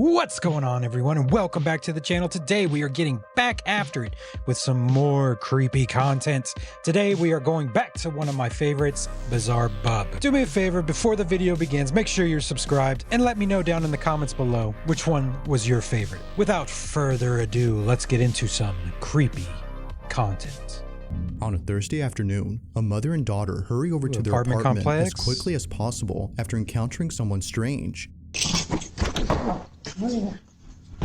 What's going on, everyone, and welcome back to the channel. Today we are getting back after it with some more creepy content. Today we are going back to one of my favorites, Bizarrebub. Do me a favor, before the video begins, make sure you're subscribed and let me know down in the comments below which one was your favorite. Without further ado, let's get into some creepy content. On a Thursday afternoon, a mother and daughter hurry over to their apartment complex as quickly as possible after encountering someone strange.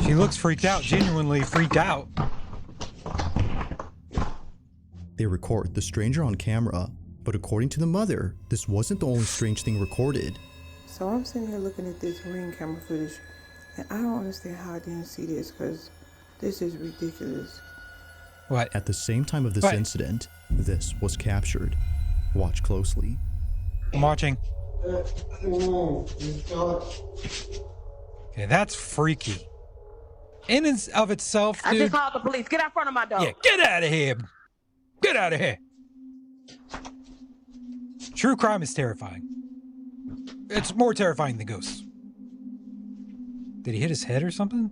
She looks freaked out, genuinely freaked out. They record the stranger on camera, but according to the mother, this wasn't the only strange thing recorded. So I'm sitting here looking at this ring camera footage, and I don't understand how I didn't see this, because this is ridiculous. What? At the same time of this incident, this was captured. Watch closely. I'm watching. Okay, that's freaky. In and of itself, dude. I just called the police. Get out front of my door. Yeah, get out of here. Get out of here. True crime is terrifying. It's more terrifying than ghosts. Did he hit his head or something?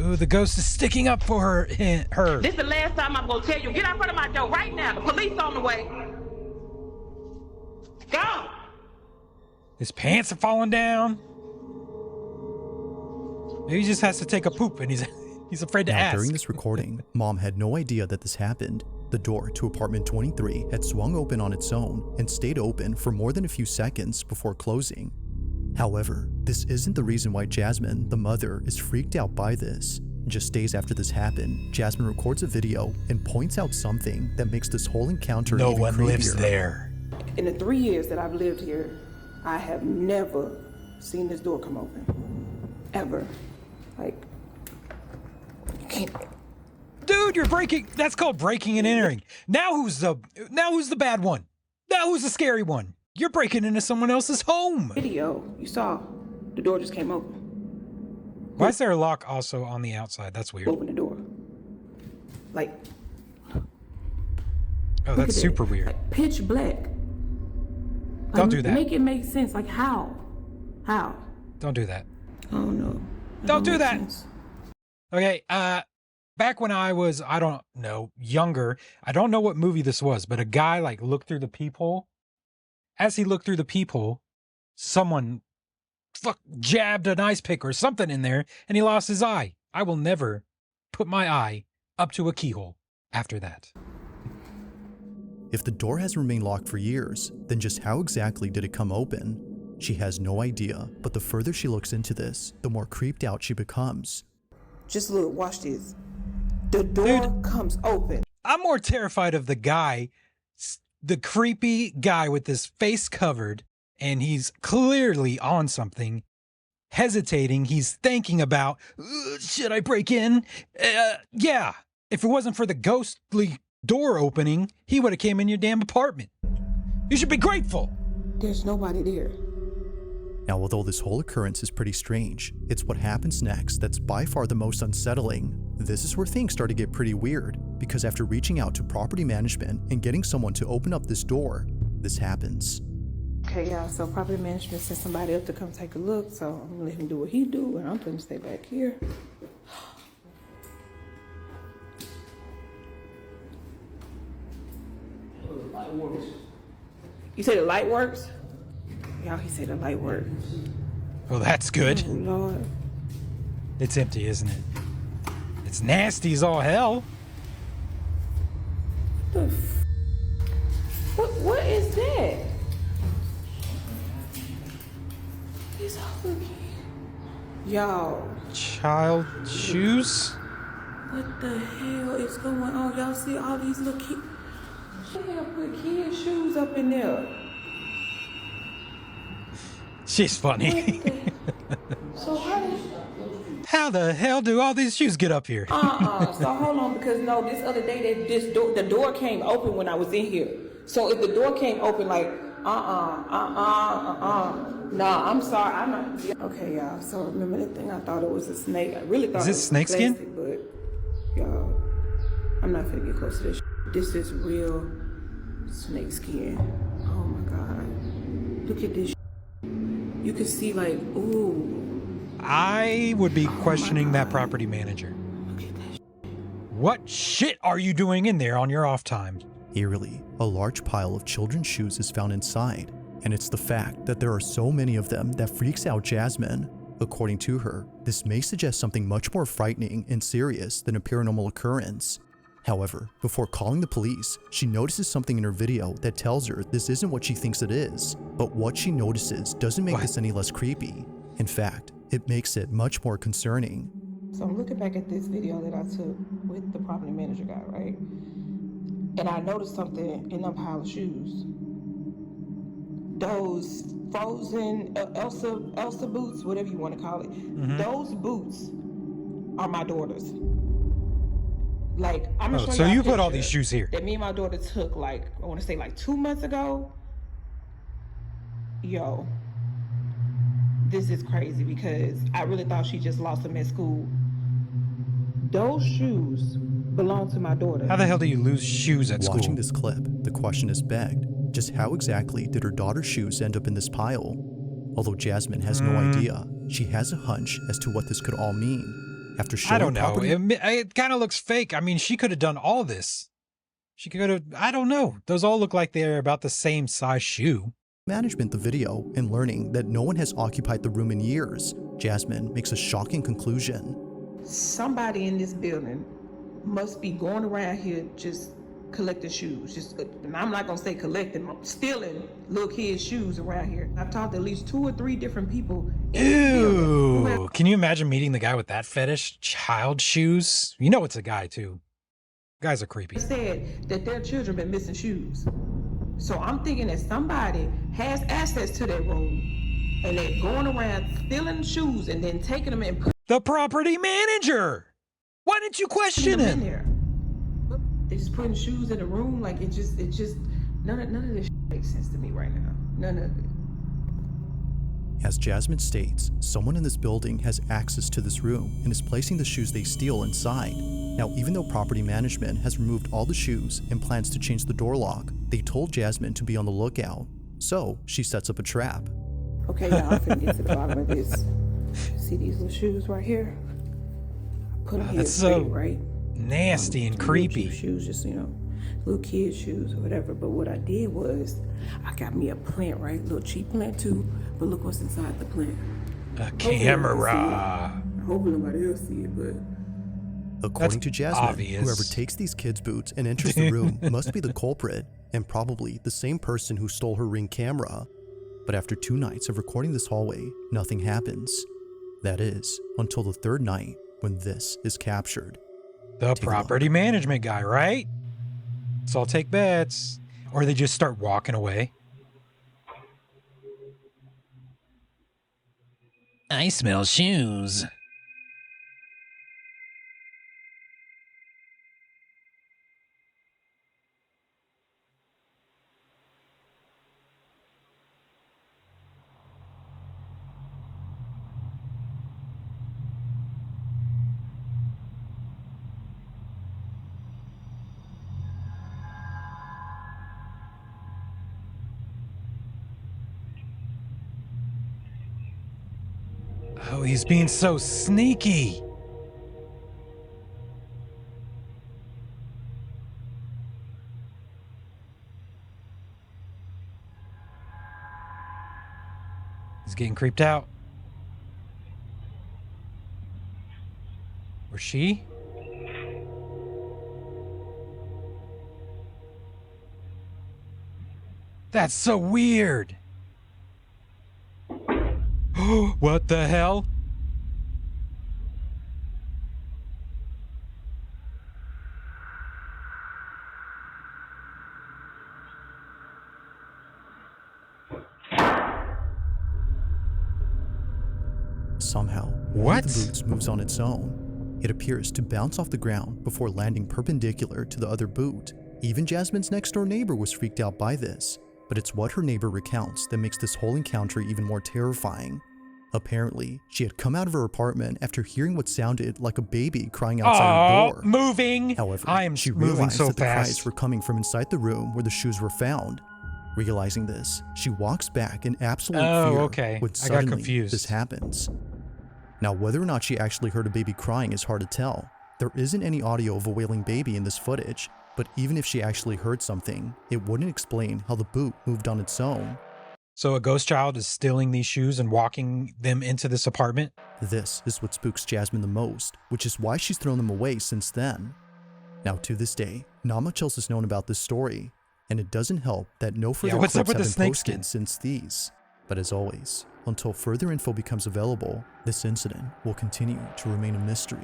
Ooh, the ghost is sticking up for her. This is the last time I'm gonna tell you. Get out front of my door right now. The police on the way. Go. His pants are falling down. Maybe he just has to take a poop and he's afraid to ask. During this recording, Mom had no idea that this happened. The door to apartment 23 had swung open on its own and stayed open for more than a few seconds before closing. However, this isn't the reason why Jasmine, the mother, is freaked out by this. Just days after this happened, Jasmine records a video and points out something that makes this whole encounter even creepier. No one lives there. In the 3 years that I've lived here, I have never seen this door come open. Ever. Like, you can't. Dude, you're breaking. That's called breaking and entering. Now who's the bad one? Now who's the scary one? You're breaking into someone else's home. Video, you saw, the door just came open. Why is there a lock also on the outside? That's weird. Open the door. Like. Oh, that's super weird. Like, pitch black. Don't do that. Make it make sense. Like, how? How? Don't do that. I don't know. Don't do that. Okay, back when I was, I don't know, younger, I don't know what movie this was, but a guy like looked through the peephole. As he looked through the peephole, someone jabbed an ice pick or something in there, and he lost his eye. I will never put my eye up to a keyhole after that. If the door has remained locked for years, then just how exactly did it come open? She has no idea, but the further she looks into this, the more creeped out she becomes. Just look, watch this. The door comes open. I'm more terrified of the guy, the creepy guy with his face covered, and he's clearly on something, hesitating. He's thinking about, should I break in? Yeah, if it wasn't for the ghostly door opening, he would have came in your damn apartment. You should be grateful. There's nobody there. Now, although this whole occurrence is pretty strange, it's what happens next that's by far the most unsettling. This is where things start to get pretty weird, because after reaching out to property management and getting someone to open up this door, this happens. Okay, y'all, so property management sent somebody up to come take a look, so I'm gonna let him do what he do, and I'm gonna stay back here. You say the light works? Y'all, he said the light works. Well, that's good. Oh, Lord. It's empty, isn't it? It's nasty as all hell. What is that? It's y'all. Child shoes? What the hell is going on? Y'all see all these little kids? What the hell put kids' shoes up in there? She's funny. So how the hell do all these shoes get up here? So hold on, because no, this other day the door came open when I was in here. So if the door came open, like, nah, I'm sorry, I'm not. Okay, y'all. So remember that thing? I thought it was a snake. I really thought it was snake skin? But y'all, I'm not gonna get close to this. This is real snake skin. Oh my God. Look at this. You can see like, ooh. I would be Oh questioning my that God. property manager. Look at that. What shit are you doing in there on your off time? Eerily, a large pile of children's shoes is found inside, and it's the fact that there are so many of them that freaks out Jasmine. According to her, this may suggest something much more frightening and serious than a paranormal occurrence. However, before calling the police, she notices something in her video that tells her this isn't what she thinks it is. But what she notices doesn't make this any less creepy. In fact, it makes it much more concerning. So I'm looking back at this video that I took with the property manager guy, right? And I noticed something in that pile of shoes. Those frozen Elsa boots, whatever you want to call it. Those boots are my daughter's. Like, I'm gonna show So y'all a you put all picture these shoes here. that me and my daughter took, like, I want to say like 2 months ago. Yo, this is crazy because I really thought she just lost them at school. Those shoes belong to my daughter. How the hell do you lose shoes at school? Watching this clip, the question is begged, just how exactly did her daughter's shoes end up in this pile? Although Jasmine has no idea, she has a hunch as to what this could all mean. After showing I don't know. property It kind of looks fake. I mean, she could have done all this. She could have, I don't know. Those all look like they're about the same size shoe. management the video and learning that no one has occupied the room in years, Jasmine makes a shocking conclusion. Somebody in this building must be going around here just collecting shoes. And I'm not gonna say collecting, stealing little kids' shoes around here. I've talked to at least 2 or 3 different people in this building who have Ew. Can you imagine meeting the guy with that fetish? Child shoes? You know it's a guy too. Guys are creepy. said that their children been missing shoes. So I'm thinking that somebody has access to that room and they're going around stealing shoes and then taking them and putting The property manager! Why didn't you question them in him? there. They just putting shoes in the room, like it just none of this makes sense to me right now. None of it. As Jasmine states, someone in this building has access to this room and is placing the shoes they steal inside. Now, even though property management has removed all the shoes and plans to change the door lock, they told Jasmine to be on the lookout. So she sets up a trap. Okay, now I'm finna get to the bottom of this. See these little shoes right here? I put them here That's straight, so right? nasty and Little creepy. cute shoes, just, little kid shoes or whatever. But what I did was, I got me a plant, right? Little cheap plant too. But look what's inside the plant. A Hopefully camera. nobody else see it, but According That's to Jasmine, obvious. whoever takes these kids' boots and enters the room must be the culprit, and probably the same person who stole her Ring camera. But after 2 nights of recording this hallway, nothing happens. That is, until the 3rd night, when this is captured. The Take a property management guy, right? So I'll take bets. Or they just start walking away. I smell shoes. Oh, he's being so sneaky. He's getting creeped out. Or she? That's so weird. What the hell? Somehow, one What? of the boots moves on its own. It appears to bounce off the ground before landing perpendicular to the other boot. Even Jasmine's next door neighbor was freaked out by this, but it's what her neighbor recounts that makes this whole encounter even more terrifying. Apparently, she had come out of her apartment after hearing what sounded like a baby crying outside her door. Moving. However, I am she moving realized so that the cries fast. were coming from inside the room where the shoes were found. Realizing this, she walks back in absolute fear okay. when I got suddenly confused. this happens. Now, whether or not she actually heard a baby crying is hard to tell. There isn't any audio of a wailing baby in this footage, but even if she actually heard something, it wouldn't explain how the boot moved on its own. So a ghost child is stealing these shoes and walking them into this apartment? This is what spooks Jasmine the most, which is why she's thrown them away since then. Now, to this day, not much else is known about this story, and it doesn't help that no further what's clips up with have the been snake posted skin? since these. But as always, until further info becomes available, this incident will continue to remain a mystery.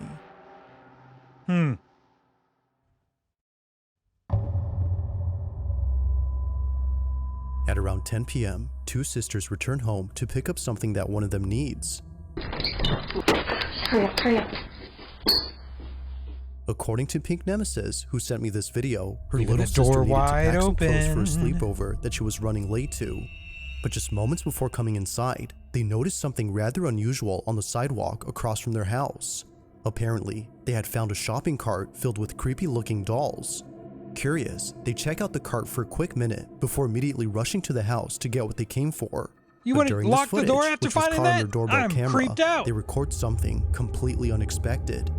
At around 10 p.m., two sisters return home to pick up something that one of them needs. Hurry up. According to Pink Nemesis, who sent me this video, her Leaving little the sister door needed to wide pack some clothes for a open. sleepover that she was running late to. But just moments before coming inside, they noticed something rather unusual on the sidewalk across from their house. Apparently, they had found a shopping cart filled with creepy-looking dolls. Curious, they check out the cart for a quick minute before immediately rushing to the house to get what they came for. You But wouldn't during this lock the door footage, after which was finding caught on that? their doorbell I'm camera, creeped out. they record something completely unexpected.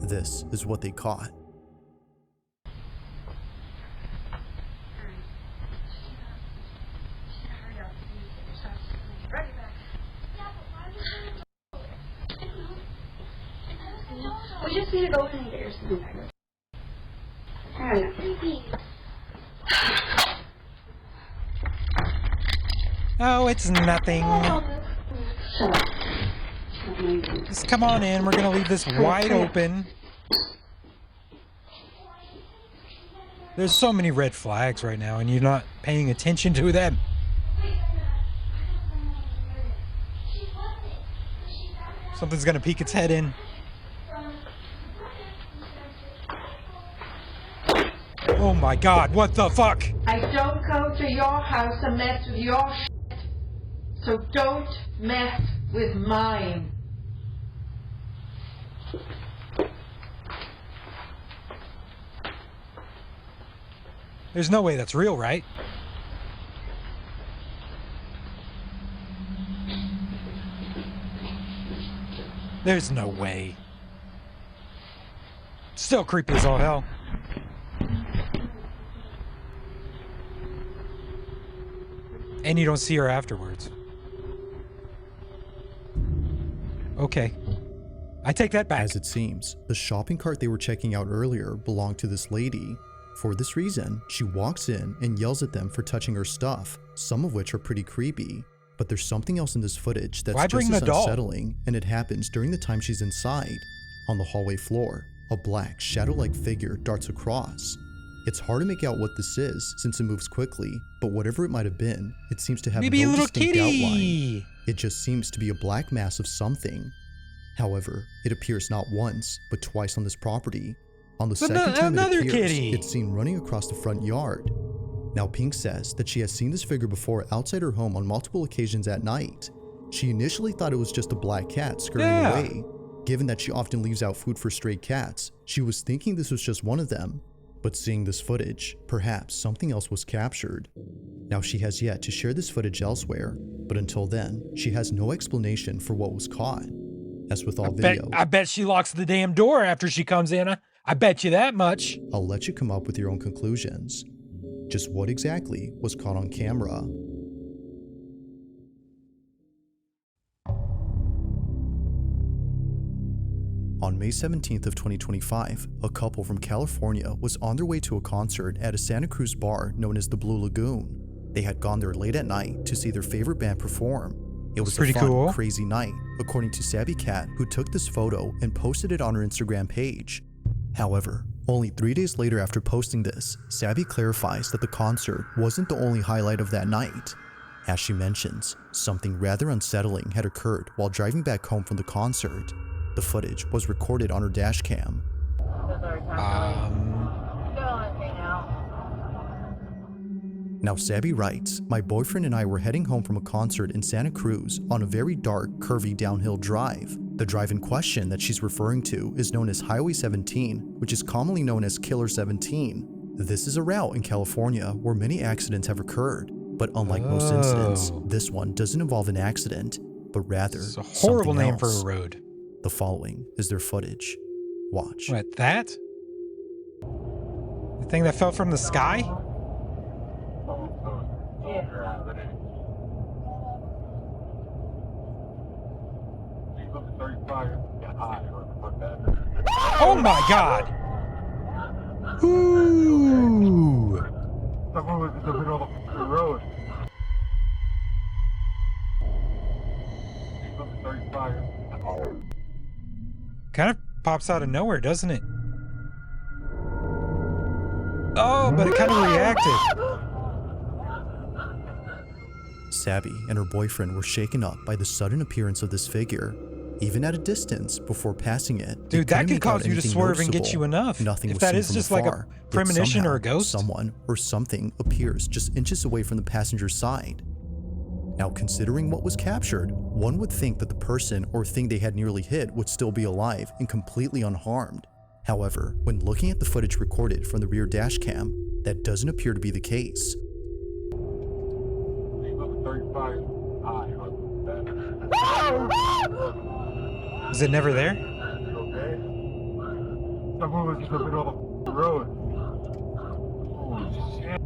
This is what they caught. We just need to go in and get your son. Hurry up. Oh, it's nothing. Shut up. Just come on in. We're going to leave this wide open. There's so many red flags right now, and you're not paying attention to them. Something's going to peek its head in. Oh my God, what the fuck? I don't go to your house and mess with your shit, so don't mess with mine. There's no way that's real, right? There's no way. Still creepy as all hell. And you don't see her afterwards. Okay. I take that back. As it seems, the shopping cart they were checking out earlier belonged to this lady. For this reason, she walks in and yells at them for touching her stuff, some of which are pretty creepy. But there's something else in this footage that's Why bring just as the doll? unsettling, and it happens during the time she's inside. On the hallway floor, a black, shadow-like figure darts across. It's hard to make out what this is since it moves quickly, but whatever it might have been, it seems to have Maybe a no little distinct kitty. outline. It just seems to be a black mass of something. However, it appears not once, but twice on this property. On the second time it another appears, kitty. it's seen running across the front yard. Now, Pink says that she has seen this figure before outside her home on multiple occasions at night. She initially thought it was just a black cat scurrying away. Given that she often leaves out food for stray cats, she was thinking this was just one of them. But seeing this footage, perhaps something else was captured. Now, she has yet to share this footage elsewhere, but until then, she has no explanation for what was caught. As with all videos, I bet she locks the damn door after she comes in. I bet you that much. I'll let you come up with your own conclusions. Just what exactly was caught on camera? On May 17th of 2025, a couple from California was on their way to a concert at a Santa Cruz bar known as the Blue Lagoon. They had gone there late at night to see their favorite band perform. It was Pretty a fun, cool. crazy night, according to Sabby Cat, who took this photo and posted it on her Instagram page. However, only 3 days later after posting this, Sabby clarifies that the concert wasn't the only highlight of that night. As she mentions, something rather unsettling had occurred while driving back home from the concert. The footage was recorded on her dash cam. Now, Sabby writes, "My boyfriend and I were heading home from a concert in Santa Cruz on a very dark, curvy downhill drive. The drive in question that she's referring to is known as Highway 17, which is commonly known as Killer 17. This is a route in California where many accidents have occurred. But unlike most incidents, Oh. this one doesn't involve an accident, but rather It's a horrible something name for else. a road. The following is their footage. Watch. What, that? The thing that fell from the sky? Oh my god! Ooh! Someone was in the middle of the road. Kind of pops out of nowhere, doesn't it? Oh, but it kind of reacted. Sabby and her boyfriend were shaken up by the sudden appearance of this figure. Even at a distance before passing it, Dude, that could cause you to swerve and get you enough. Nothing if was that seen is from just afar, like a yet premonition or a somehow ghost. Someone or something appears just inches away from the passenger side. Now, considering what was captured, one would think that the person or thing they had nearly hit would still be alive and completely unharmed. However, when looking at the footage recorded from the rear dash cam, that doesn't appear to be the case. Is it never there? Okay. Someone was in the middle of the road. Holy shit.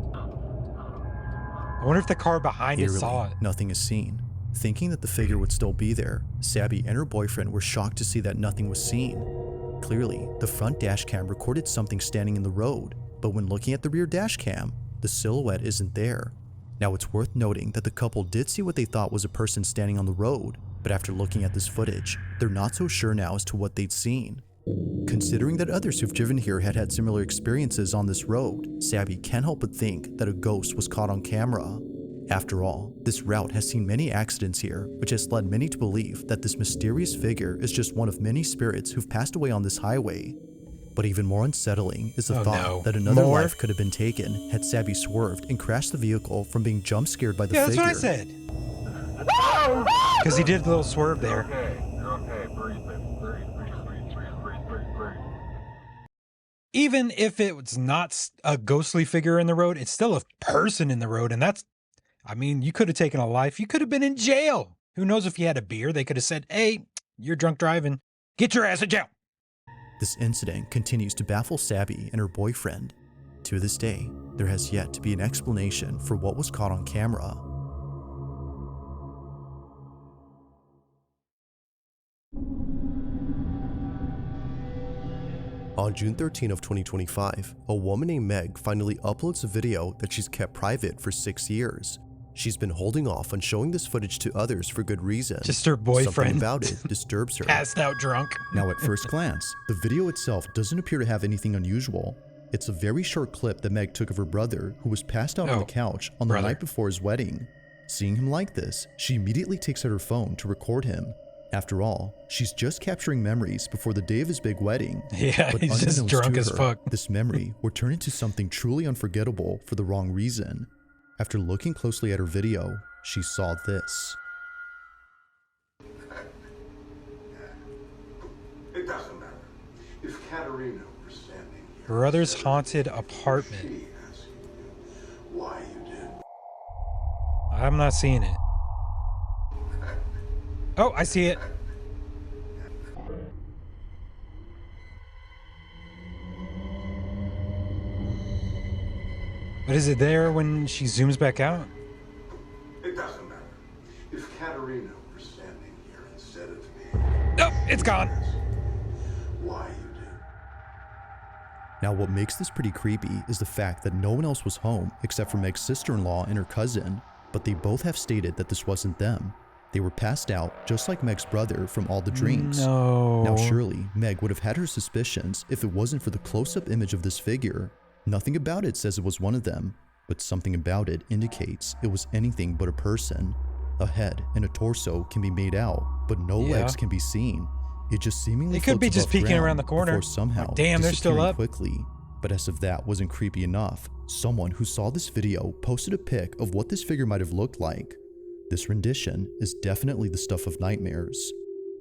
I wonder if the car behind it Eerily, saw it. nothing is seen. Thinking that the figure would still be there, Sabby and her boyfriend were shocked to see that nothing was seen. Clearly, the front dash cam recorded something standing in the road, but when looking at the rear dash cam, the silhouette isn't there. Now, it's worth noting that the couple did see what they thought was a person standing on the road, but after looking at this footage, they're not so sure now as to what they'd seen. Considering that others who've driven here had had similar experiences on this road, Sabby can't help but think that a ghost was caught on camera. After all, this route has seen many accidents here, which has led many to believe that this mysterious figure is just one of many spirits who've passed away on this highway. But even more unsettling is the thought that another life could have been taken had Sabby swerved and crashed the vehicle from being jump scared by the figure. Yeah, that's what I said. Because he did a little swerve there. Okay, breathe. Even if it's not a ghostly figure in the road, it's still a person in the road. And that's, I mean, you could have taken a life. You could have been in jail. Who knows if you had a beer? They could have said, hey, you're drunk driving. Get your ass in jail. This incident continues to baffle Sabby and her boyfriend. To this day, there has yet to be an explanation for what was caught on camera. On June 13 of 2025, a woman named Meg finally uploads a video that she's kept private for 6 years. She's been holding off on showing this footage to others for good reason. Just her boyfriend. Something about it disturbs her. Passed out drunk. Now, at first glance, the video itself doesn't appear to have anything unusual. It's a very short clip that Meg took of her brother, who was passed out on the couch on the night before his wedding. Seeing him like this, she immediately takes out her phone to record him. After all, she's just capturing memories before the day of his big wedding. Yeah, But he's just unbeknownst drunk to as her, fuck. This memory would turn into something truly unforgettable for the wrong reason. After looking closely at her video, she saw this. It doesn't matter. If Katerina were standing here, Brother's haunted apartment. she asking you why you did. I'm not seeing it. Oh, I see it. But is it there when she zooms back out? It doesn't matter. If Katerina were standing here instead of me, Nope, it's gone. why you did. Now, what makes this pretty creepy is the fact that no one else was home except for Meg's sister-in-law and her cousin, but they both have stated that this wasn't them. They were passed out just like Meg's brother from all the drinks. No. Now, surely Meg would have had her suspicions if it wasn't for the close-up image of this figure. Nothing about it says it was one of them, but something about it indicates it was anything but a person. A head and a torso can be made out, but no legs can be seen. It just seemingly It could be floats just above peeking ground around the corner. before somehow Like, damn, they're still disappearing up. quickly. But as if that wasn't creepy enough, someone who saw this video posted a pic of what this figure might have looked like. This rendition is definitely the stuff of nightmares.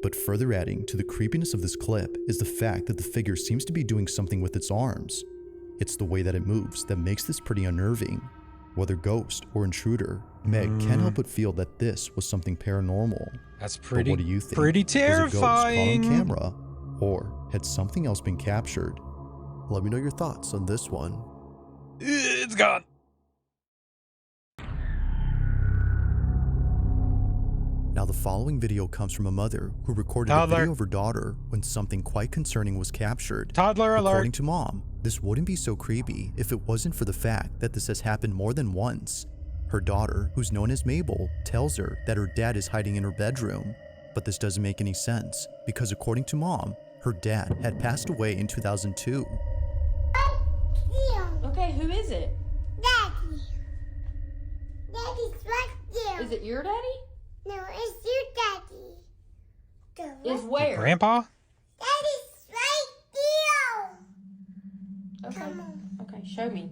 But further adding to the creepiness of this clip is the fact that the figure seems to be doing something with its arms. It's the way that it moves that makes this pretty unnerving. Whether ghost or intruder, Meg can't help but feel that this was something paranormal. That's But pretty, what do you think? pretty terrifying. Was a ghost caught on camera, or had something else been captured? Let me know your thoughts on this one. It's gone. Now the following video comes from a mother who recorded a video of her daughter when something quite concerning was captured. Toddler alert. According to mom, this wouldn't be so creepy if it wasn't for the fact that this has happened more than once. Her daughter, who's known as Mabel, tells her that her dad is hiding in her bedroom. But this doesn't make any sense, because according to mom, her dad had passed away in 2002. Okay, who is it? Daddy. Daddy's right there. Is it your daddy? No, it's your daddy. Is where? Grandpa? Daddy's right there. Okay. Come on. Okay, show me.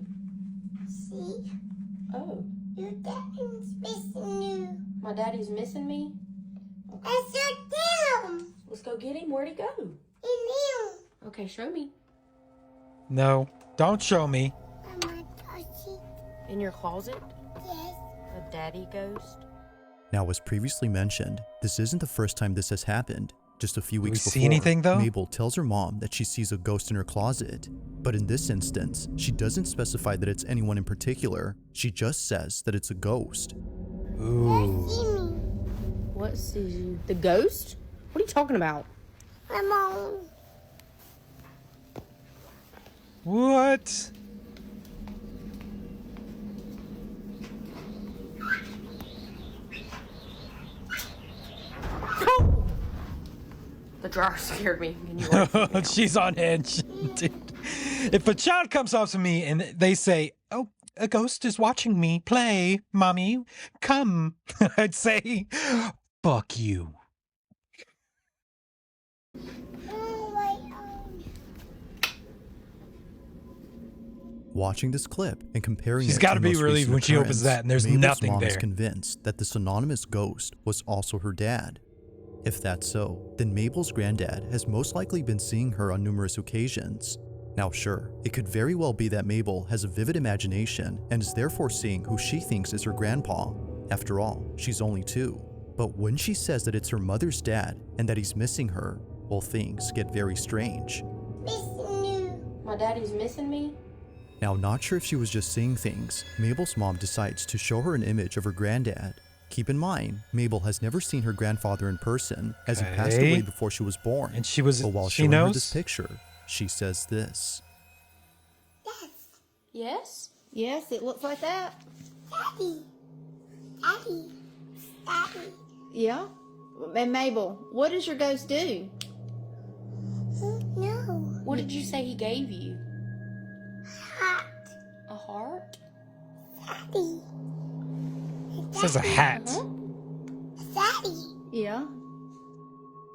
See? Oh. Your daddy's missing you. My daddy's missing me? Okay. That's your him. Let's go get him. Where'd he go? In him. Okay, show me. No, don't show me. Mama, touchy. In your closet? Yes. A daddy ghost? Now, as previously mentioned, this isn't the first time this has happened. Just a few weeks before, see anything, though? Mabel tells her mom that she sees a ghost in her closet. But in this instance, she doesn't specify that it's anyone in particular. She just says that it's a ghost. Ooh. See me. What sees you? The ghost? What are you talking about? Come on. What? The dryer scared me. Can you let me down? She's on edge. Dude. If a child comes up to me and they say, "Oh, a ghost is watching me play, mommy, come," I'd say, "Fuck you." Watching this clip and comparing She's it gotta to be most relieved recent when she opens occurrence, that and there's Mabel's nothing mom is there. convinced that this anonymous ghost was also her dad. If that's so, then Mabel's granddad has most likely been seeing her on numerous occasions. Now sure, it could very well be that Mabel has a vivid imagination and is therefore seeing who she thinks is her grandpa. After all, she's only 2. But when she says that it's her mother's dad and that he's missing her, well, things get very strange. Missing you. My daddy's missing me? Now, not sure if she was just seeing things, Mabel's mom decides to show her an image of her granddad. Keep in mind, Mabel has never seen her grandfather in person, as he passed away before she was born. And she was, But while she showing her knows? this picture, she says this. Yes? Yes, it looks like that. Daddy. Daddy. Daddy. Yeah. And Mabel, what does your ghost do? No. What did you say he gave you? Hot. A heart? Daddy. It says a hat. Daddy. Yeah.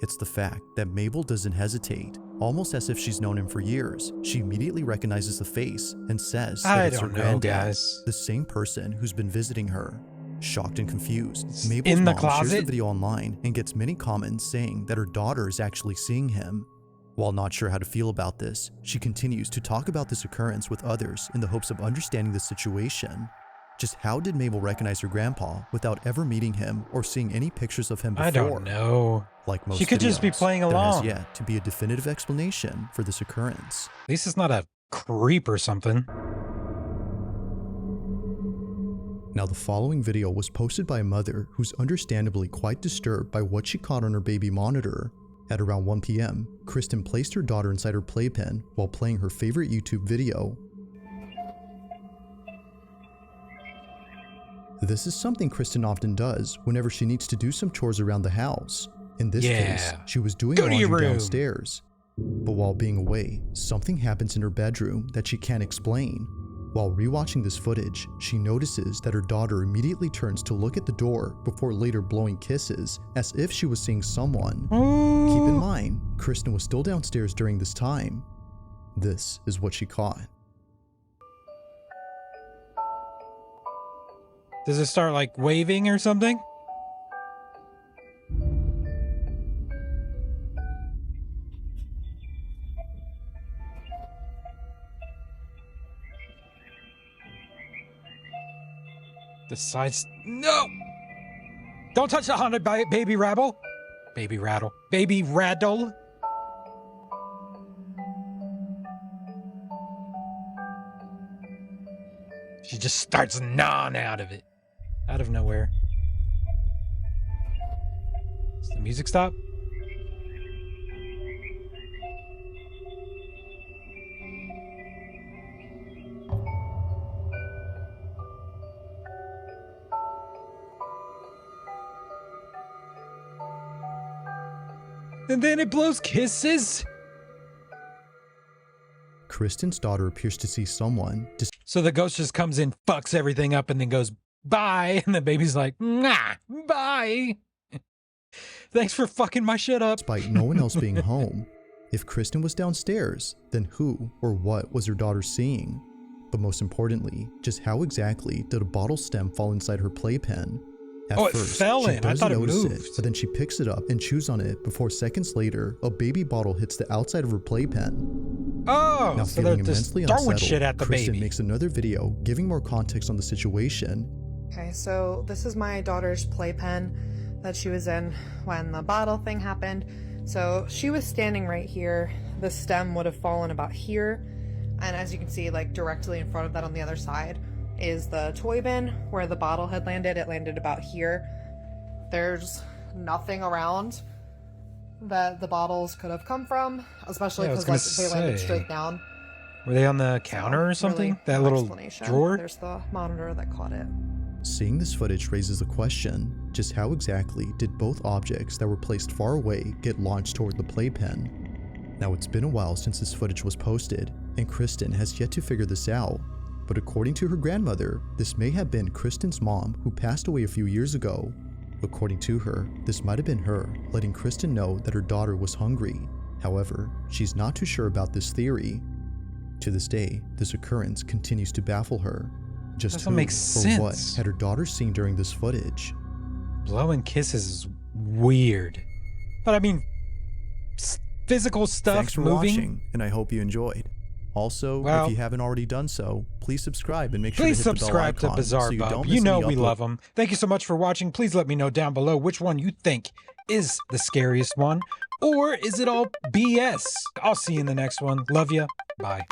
It's the fact that Mabel doesn't hesitate. Almost as if she's known him for years, she immediately recognizes the face and says that it's her don't know, granddad, guys. the same person who's been visiting her. Shocked and confused, Mabel's in the mom shares closet? the video online and gets many comments saying that her daughter is actually seeing him. While not sure how to feel about this, she continues to talk about this occurrence with others in the hopes of understanding the situation. Just how did Mabel recognize her grandpa without ever meeting him or seeing any pictures of him before? I don't know. Like most She could just be videos, playing there has along. yet to be a definitive explanation for this occurrence. At least it's not a creep or something. Now, the following video was posted by a mother who's understandably quite disturbed by what she caught on her baby monitor. At around 1 p.m., Kristen placed her daughter inside her playpen while playing her favorite YouTube video. This is something Kristen often does whenever she needs to do some chores around the house. In this case, she was doing Go to your laundry room. downstairs. But while being away, something happens in her bedroom that she can't explain. While rewatching this footage, she notices that her daughter immediately turns to look at the door before later blowing kisses as if she was seeing someone. Keep in mind, Kristen was still downstairs during this time. This is what she caught. Does it start like waving or something? Decides, no! Don't touch the haunted baby rabble. Baby rattle. Baby rattle. She just starts gnawing out of it. Out of nowhere. Does the music stop? And then it blows kisses. Kristen's daughter appears to see someone. So the ghost just comes in, fucks everything up, and then goes, bye. And the baby's like, nah, bye. Thanks for fucking my shit up. Despite no one else being home. If Kristen was downstairs, then who or what was her daughter seeing? But most importantly, just how exactly did a bottle stem fall inside her playpen? At it first, fell she in. I doesn't thought it notice moved. but then she picks it up and chews on it before seconds later, a baby bottle hits the outside of her playpen. Oh, Now so they're feeling just immensely throwing unsettled, shit at the Kristen baby. makes another video giving more context on the situation. Okay, so this is my daughter's playpen that she was in when the bottle thing happened. So she was standing right here. The stem would have fallen about here. And as you can see, like directly in front of that on the other side is the toy bin where the bottle had landed. It landed about here. There's nothing around that the bottles could have come from, especially because they landed straight down. Were they on the counter or something? Really, that no little explanation. drawer? There's the monitor that caught it. Seeing this footage raises the question, just how exactly did both objects that were placed far away get launched toward the playpen? Now it's been a while since this footage was posted, and Kristen has yet to figure this out. But according to her grandmother, this may have been Kristen's mom who passed away a few years ago. According to her, this might have been her letting Kristen know that her daughter was hungry. However, she's not too sure about this theory. To this day, this occurrence continues to baffle her. Just who or what had her daughter seen during this footage? Blowing kisses is weird. But I mean, physical stuff Thanks for moving. watching, and I hope you enjoyed. Also, if you haven't already done so, please subscribe and make sure to hit the bell icon to Bizarrebub. so You know we love them. Thank you so much for watching. Please let me know down below which one you think is the scariest one, or is it all BS? I'll see you in the next one. Love ya. Bye.